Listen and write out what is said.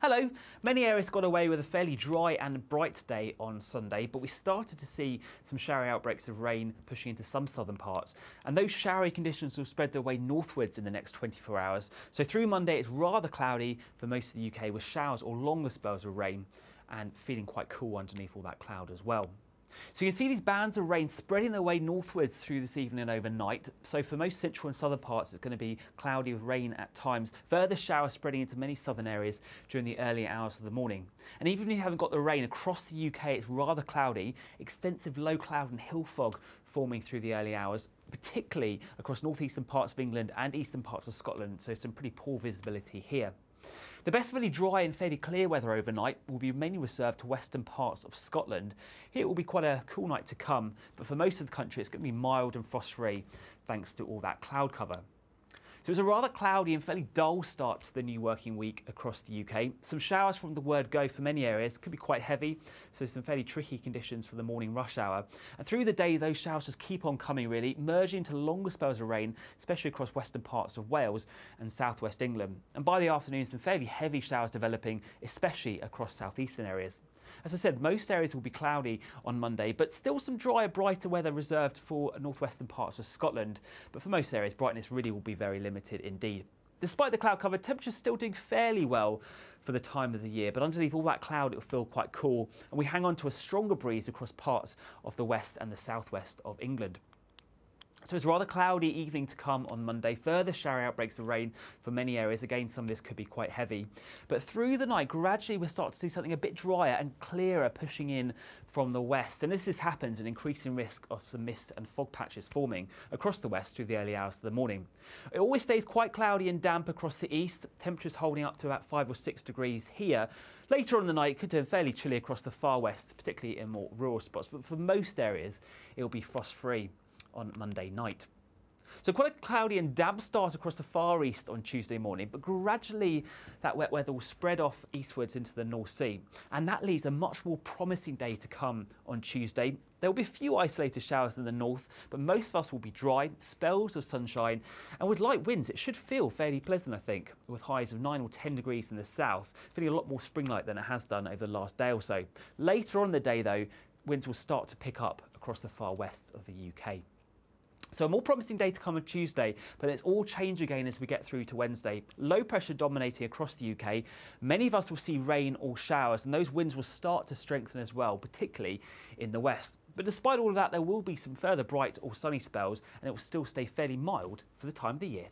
Hello. Many areas got away with a fairly dry and bright day on Sunday, but we started to see some showery outbreaks of rain pushing into some southern parts, and those showery conditions will spread their way northwards in the next 24 hours. So through Monday it's rather cloudy for most of the UK, with showers or longer spells of rain, and feeling quite cool underneath all that cloud as well. So you can see these bands of rain spreading their way northwards through this evening and overnight. So for most central and southern parts, it's going to be cloudy with rain at times. Further showers spreading into many southern areas during the early hours of the morning. And even if you haven't got the rain across the UK, it's rather cloudy. Extensive low cloud and hill fog forming through the early hours, particularly across northeastern parts of England and eastern parts of Scotland. So some pretty poor visibility here. The best really dry and fairly clear weather overnight will be mainly reserved to western parts of Scotland. Here it will be quite a cool night to come, but for most of the country it's going to be mild and frost-free thanks to all that cloud cover. So it was a rather cloudy and fairly dull start to the new working week across the UK. Some showers from the word go for many areas, could be quite heavy, so some fairly tricky conditions for the morning rush hour. And through the day, those showers just keep on coming really, merging into longer spells of rain, especially across western parts of Wales and southwest England. And by the afternoon, some fairly heavy showers developing, especially across southeastern areas. As I said, most areas will be cloudy on Monday, but still some drier, brighter weather reserved for northwestern parts of Scotland. But for most areas, brightness really will be very limited indeed. Despite the cloud cover, temperatures still doing fairly well for the time of the year, but underneath all that cloud, it will feel quite cool, and we hang on to a stronger breeze across parts of the west and the southwest of England. So it's a rather cloudy evening to come on Monday. Further showery outbreaks of rain for many areas. Again, some of this could be quite heavy. But through the night, gradually we'll start to see something a bit drier and clearer pushing in from the west. And as this happens, an increasing risk of some mist and fog patches forming across the west through the early hours of the morning. It always stays quite cloudy and damp across the east. Temperatures holding up to about 5 or 6 degrees here. Later on in the night, it could turn fairly chilly across the far west, particularly in more rural spots. But for most areas, it will be frost-free on Monday night. So quite a cloudy and damp start across the far east on Tuesday morning, but gradually that wet weather will spread off eastwards into the North Sea, and that leaves a much more promising day to come on Tuesday. There will be a few isolated showers in the north, but most of us will be dry, spells of sunshine, and with light winds it should feel fairly pleasant, I think, with highs of 9 or 10 degrees in the south, feeling a lot more spring-like than it has done over the last day or so. Later on in the day though, winds will start to pick up across the far west of the UK. So a more promising day to come on Tuesday, but it's all change again as we get through to Wednesday. Low pressure dominating across the UK. Many of us will see rain or showers, and those winds will start to strengthen as well, particularly in the west. But despite all of that, there will be some further bright or sunny spells, and it will still stay fairly mild for the time of the year.